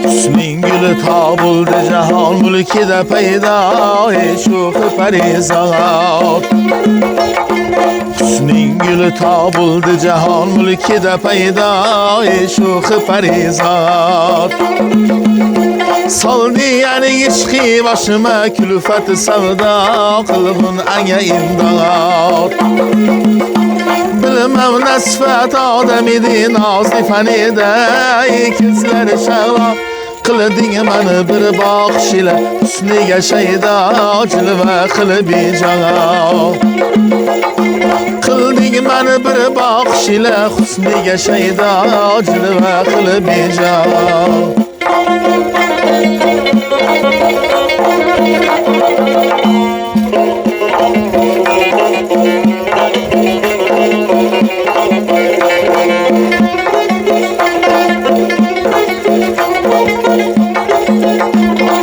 Hüsnün gülü tabuldu cahan mülkide peyda şuhu perizat. Hüsnün gülü tabuldu cahan mülkide peyda şuhu perizat. Saldı yani işki başıma külfet sevda kılbın enge imdat. Bilmem nesfet ademidi nazifeni de ikizler şehla. Kıldın beni bir bakış ile hüsnüge şeyda cilve kılıbi cana. Kıldın beni bir bakış ile hüsnüge şeyda cilve kılıbi cana.